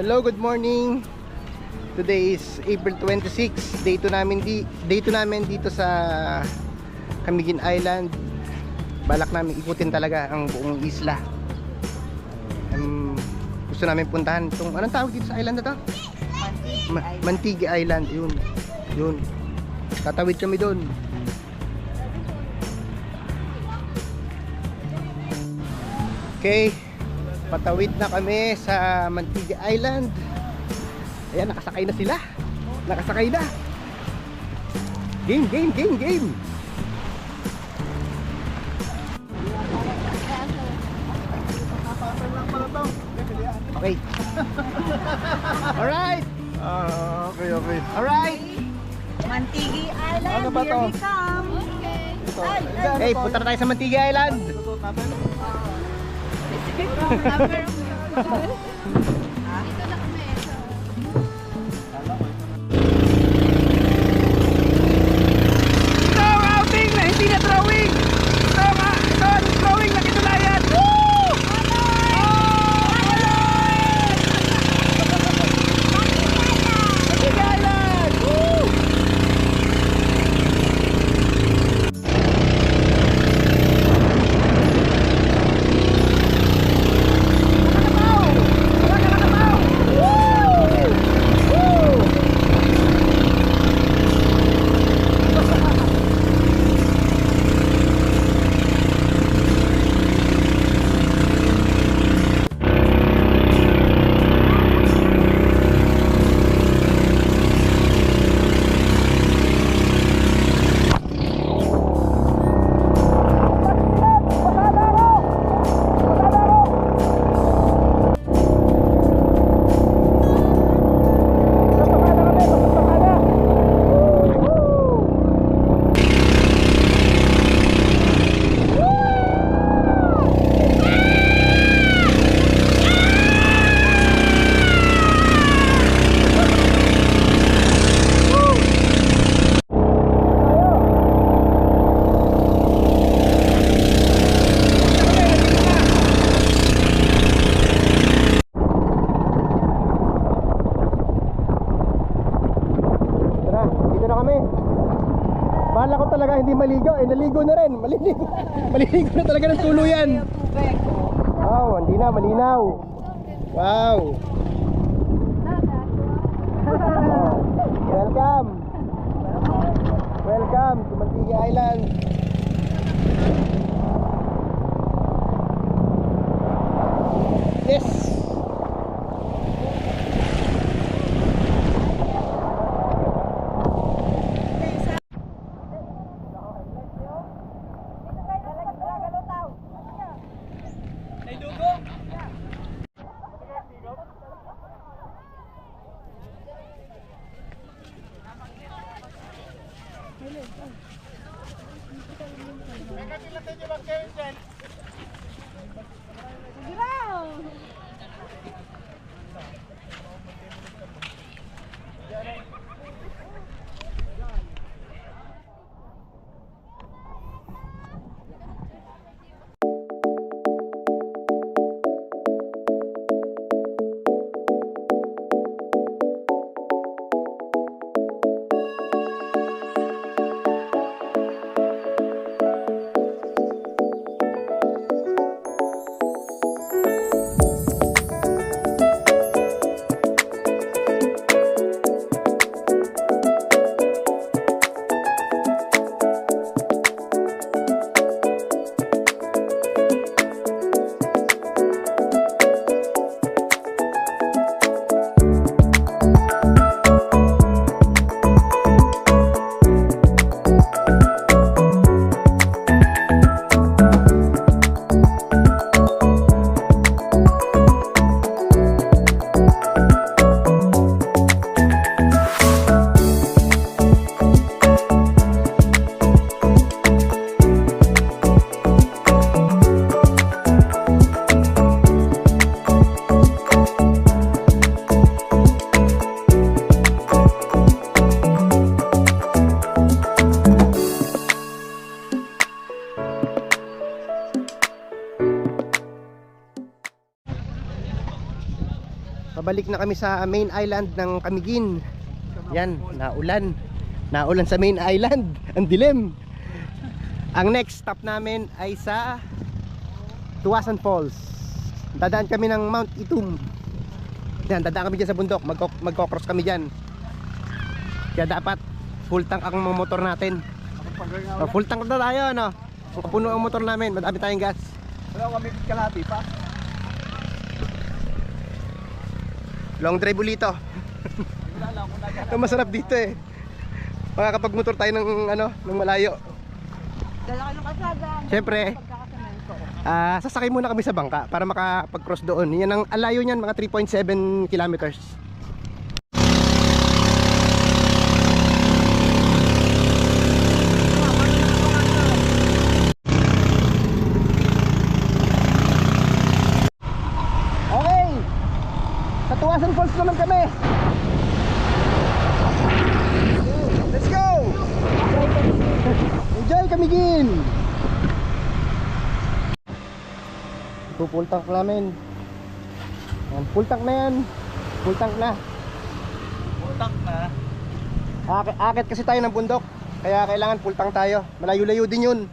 Hello, good morning. Today is April 26. Day 2 namin dito sa Camiguin Island. Balak namin ikutin talaga ang buong isla. Gusto namin puntahan itong, anong tawag dito sa island na to? Mantigi Island. Yun. Tatawid kami doon. Okay, patawid na kami sa Mantigi Island. Ayan, nakasakay na sila. Nakasakay na. Game. Okay. Alright. Okay. Alright. Mantigi Island, Ano ba to? here we come. Okay. Okay, punta na tayo sa Mantigi Island. Itong outing na hindi na drawing. Itong drawing na kitulayan. Woo! Mantigi Island. Woo! Bahala ko talaga hindi maligo, naligo na rin. Maliligo na talaga ng tuluyan. Wow, hindi na, malinaw. Wow. Welcome to Mantigi Island. Yes. Pabalik na kami sa main island ng Camiguin. Yan, naulan. Naulan sa main island. Ang dilim. Ang next stop namin ay sa Tuasan Falls. Dadaan kami ng Mount Itum. Yan, dadaan kami dyan sa bundok. Magko-cross kami dyan. Kaya dapat full tank ang mga motor natin. Full tank na tayo, no? Puno ang motor namin. Madami tayong gas. Wala kami kalati pa. Long drive ulito. Ito masarap dito eh. Makakapag-motor tayo ng ng malayo. Dala kayo ng kasada. Siyempre, sasakay muna kami sa bangka para makapag-cross doon. Yan ang alayo niyan, mga 3.7 kilometers. Okay, sa Tuasan Falls naman kami. Let's go! Enjoy Camiguin! Full tank namin. Yan, full tank na yan. Full tank na. Utak na. Akit kasi tayo ng bundok. Kaya kailangan full tank tayo. Malayo-layo din yun.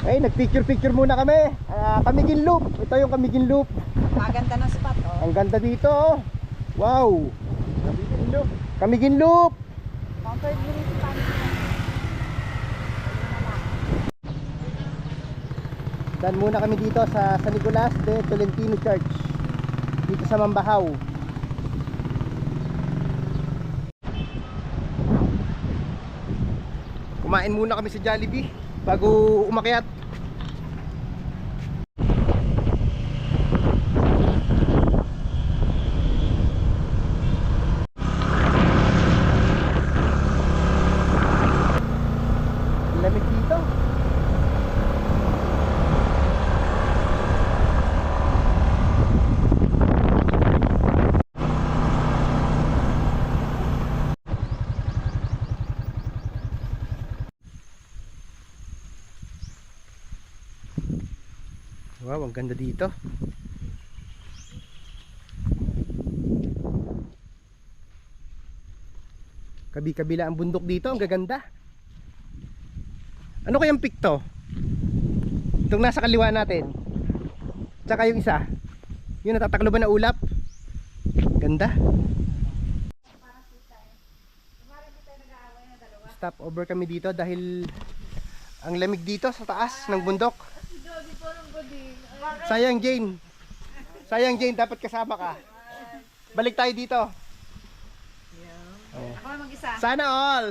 Okay, nagpicture-picture muna kami. Camiguin Loop. Ito yung Camiguin Loop. Maganda ng spot, oh. Ang ganda dito, oh. Wow. Camiguin Loop. Camiguin Loop. Comfort municipality. Dan muna kami dito sa San Nicolas de Tolentino Church. Dito sa Mambahaw. Kumain muna kami sa Jollibee bago umakyat. Lamig dito. Wow, ang ganda dito. Kabi-kabila ang bundok dito, ang gaganda. Ano kayang peak to? Itong nasa kaliwa natin. Tsaka yung isa. Yung natatakloban na ulap. Ganda. Stop over kami dito dahil ang lamig dito sa taas ng bundok. Sayang Jane. Sayang Jane, dapat kasama ka. Balik tayo dito. Ako na mag-isa. Sana all.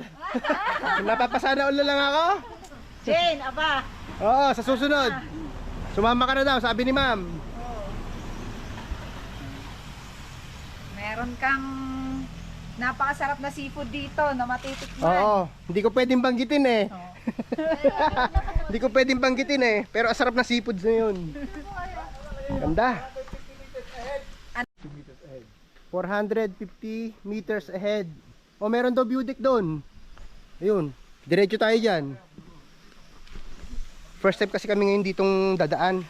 Napapasana all na lang ako. Jane, aba. Oo, sa susunod. Sumama ka na daw, sabi ni ma'am. Meron kang napakasarap na seafood dito na matitikman. Oo, hindi ko pwedeng banggitin eh. Oh. Hindi ko pwedeng banggitin eh. Pero ang sarap na seafood na yun. Ganda. 450 meters ahead. O meron daw view deck doon. Ayun, diretso tayo dyan. First time kasi kami ngayon ditong dadaan.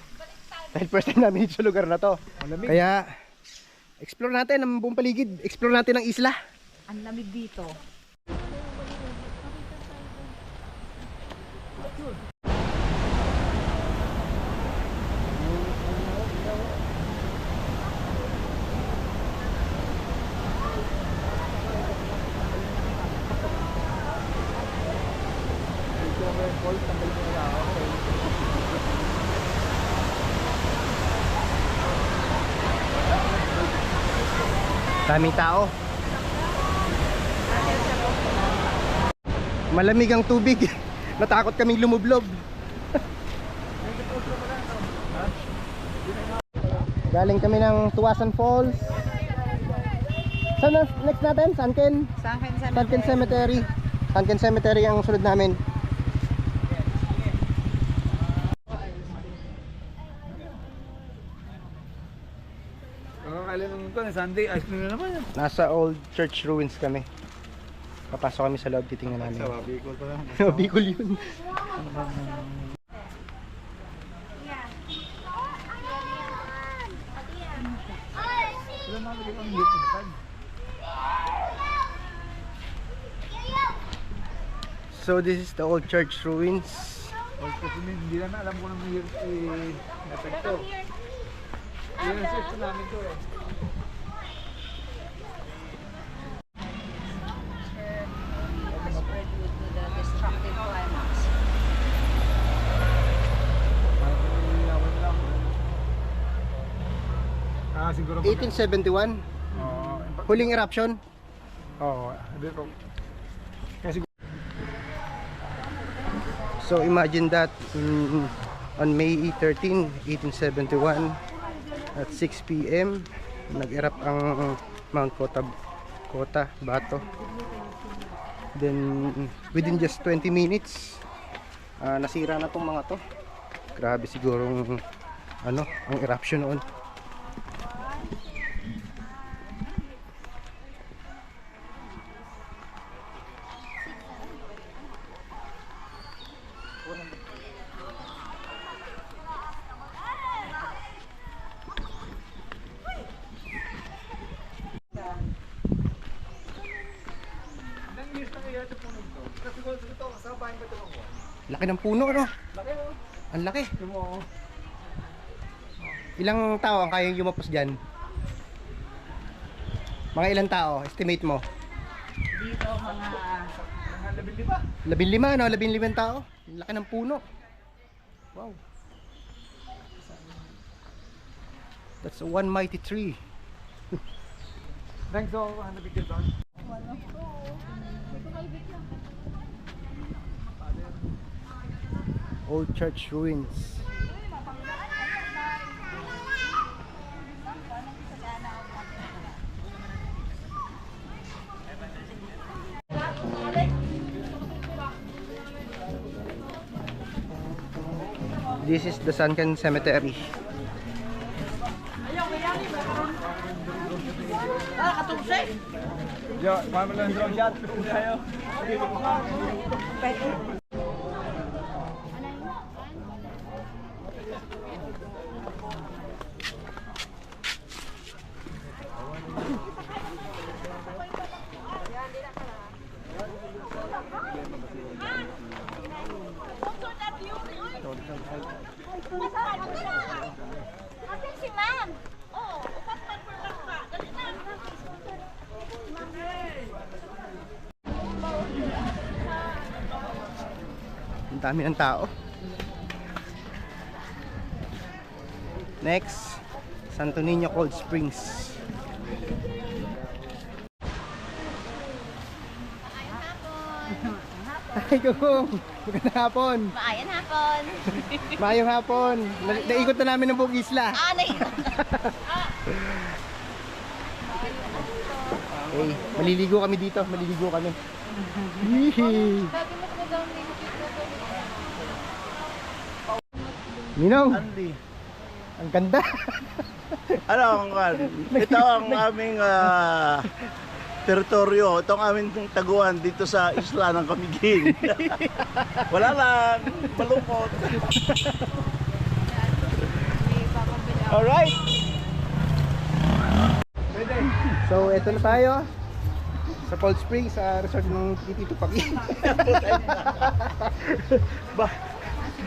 Dahil first time namin dito sa lugar na to. Kaya explore natin ang buong paligid. Explore natin ang isla. Ang lamig dito. Daming tao. Malamig ang tubig. Natakot kaming lumublob. Galing kami ng Tuasan Falls. Saan na next natin? Sunken? Sunken Cemetery. Sunken Cemetery ang sunod namin. Kakakailan naman ito, Sunday, ice cream na naman yan. Nasa old church ruins kami. Papasok kami sa loob, titingnan namin. Sa Bicol pa lang. Bicol yun. So this is the old church ruins. Kasi hindi namin alam kung anong year epekto. Year shift namin to eh. Siguro 1871, huling eruption. Hindi ko. So imagine that on May 13, 1871 at 6 p.m. nag-erupt ang Mount Cotabato. Then within just 20 minutes nasira na tong mga to. Grabe sigurong ang eruption noon. Laki ng puno, no? Laki oh. Ang laki. Mo. Ilang tao ang kayang lumapos dyan? Mga ilang tao? Estimate mo? Dito mga 15 15, no? 15 tao. Ang laki ng puno. Wow. That's one mighty tree. Thanks all. Ano bigyan doon? Old church ruins. This is the Sunken Cemetery. Yo, mama lang drone shot. Tayo. Asan si ma'am? Oo, upapan po lang pa. Dali na. Ang dami ng tao. Next, Santo Niño Cold Springs. Ay, Gugong! Magandang hapon! Maayan hapon. Maayong hapon! Naikot na namin ng buong isla. Okay, maliligo kami dito. Maliligo kami. Hihi. Ninong! Andy, Ang ganda! ano ang ito ang aming teritoryo, ito ang aming taguan dito sa isla ng Camiguin. Wala lang, malungkot. Alright. So, eto na tayo sa Cold Springs, sa resort ng Tito Paki.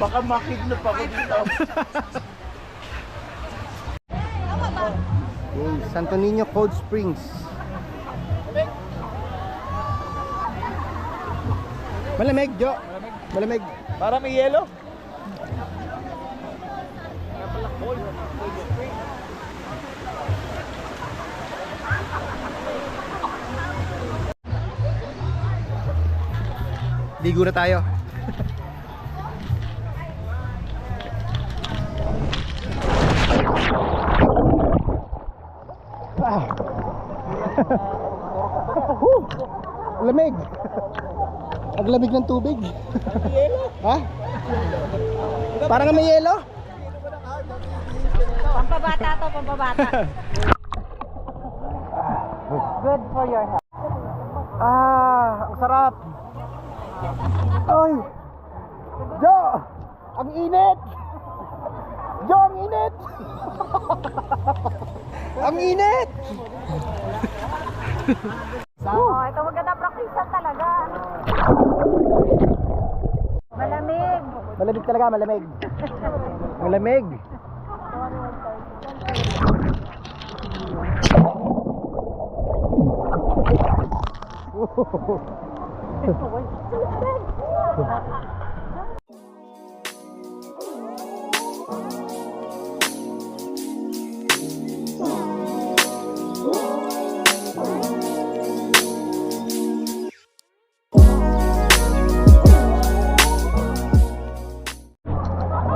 Baka makidnap ako dito. Okay, Santo Niño Cold Springs. Malamig, Jo. Malamig. Para may yelo. Ligo na tayo. Lamig. Ang lamig ng tubig. Ha? Parang may yelo. pampabata to, pampabata. Good for your health. Ang sarap. Ay! Jo! Ang init! Jo, ang init! Ang init! Oh, ito maganda practice talaga. Malamig talaga, malamig. Malamig.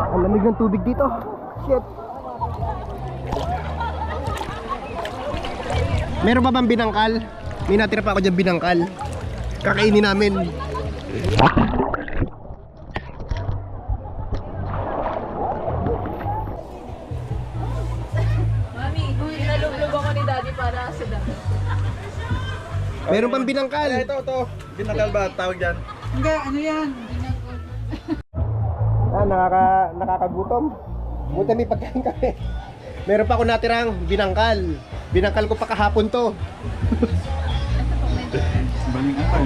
Ang lamig ng tubig dito. Shit. Meron pa bang binangkal? May natira pa ako dyan binangkal. Kakainin namin. Mami, nalulog ako ni Daddy para sa dami. Meron pang binangkal. Ito. Binakal ba tawag dyan? Hindi, ano yan? Nakakagutom. Buti may pagkain kami. Meron pa ako natirang binangkal. Binangkal ko pa kahapon to.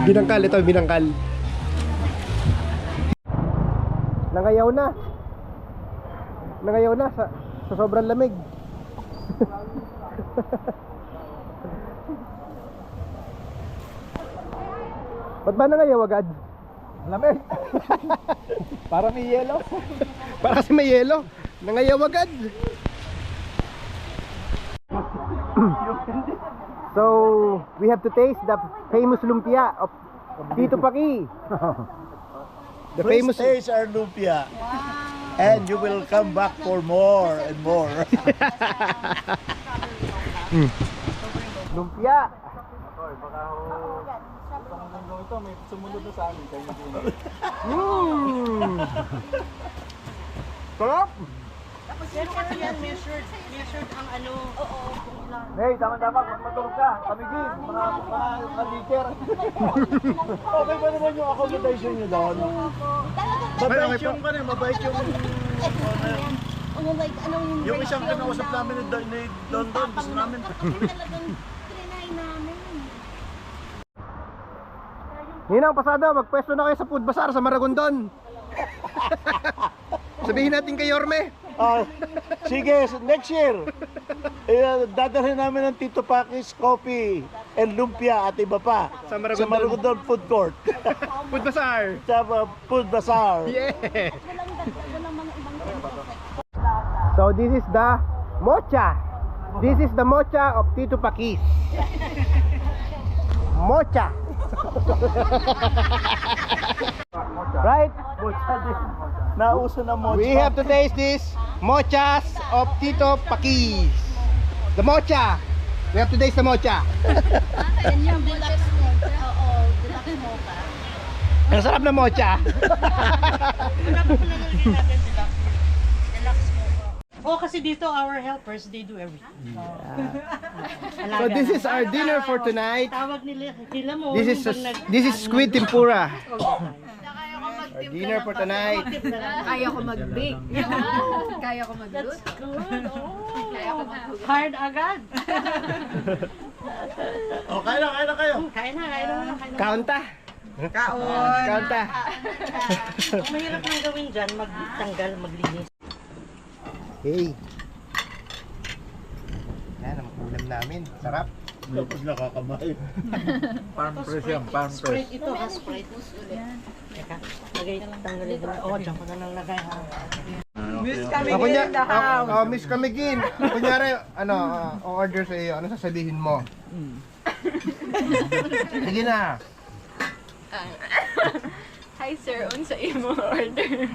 Binangkal, ito binangkal. Nangayaw na. Nangayaw na sa sobrang lamig. Ba't ba nangayaw agad? Lamig. Para may yelo. Para kasi may yelo. Nangayaw agad. So, we have to taste the famous lumpia of Tito Paki. The Please famous taste our lumpia. And you will come back for more and more. lumpia. Sarap. Measured ang ano. Oo. Hey, tama-tama, kung matulog ka, kamigin, mga ka-liter. Okay ba naman yung accommodation nyo doon? Mabait yung mabait yung Oh my God, ano yung isang kinausap namin ni Don Don, gusto namin. Talagang trinay namin. Ninang pasada, magpwesto na kayo sa Food Bazaar sa Maragondon. Sabihin natin kay Yorme. Sige, next year. Dadalhin namin ng Tito Paki's coffee and lumpia at iba pa Sa sa Maragondon Food Court. Food Bazaar. Sa Food Bazaar. Yeah. Walang mga ibang So this is the mocha. This is the mocha of Tito Pakis. Mocha. Right? Nauso na mo. We have to taste this mochas of Tito Pakis. The mocha. We have to taste the mocha. Yan yung deluxe mocha. Oo, deluxe mocha. Ang sarap na mocha. Oh, kasi dito our helpers, they do everything. So this is our dinner for tonight. Tawag nila mo. This is squid tempura. Our dinner for tonight. Kaya ko mag-bake. Kaya ko mag-luto. Kaya ko mag-cook. Hard agad. Kain na kayo. Kain na, kain na. Kaunta. Kaon. Kaunta. Ang mahirap lang gawin dyan, magtanggal, maglinis. Hey. Yan ang ulam namin. Sarap. Lupos na kakamay. Farm fresh yan, farm fresh. Sprite ito ha, Sprite. Teka, lagay, tanggalin ko na. Oh, dyan ko na lang lagay ha. Miss kami Ako in niya, the house. Miss Kamigin. Kunyari, order sa iyo, ano sasabihin mo? Sige na. Hi sir, unsa imo order?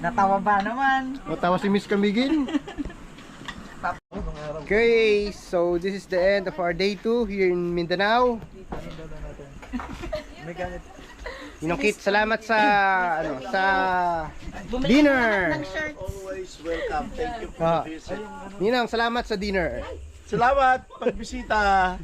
Natawa ba naman? Matawa si Miss Kamigin. Okay, so this is the end of our day 2 here in Mindanao. Ninong Kit, salamat sa dinner. Always welcome. Thank you for Ah. the visit. Ninang, salamat sa dinner. Salamat pagbisita.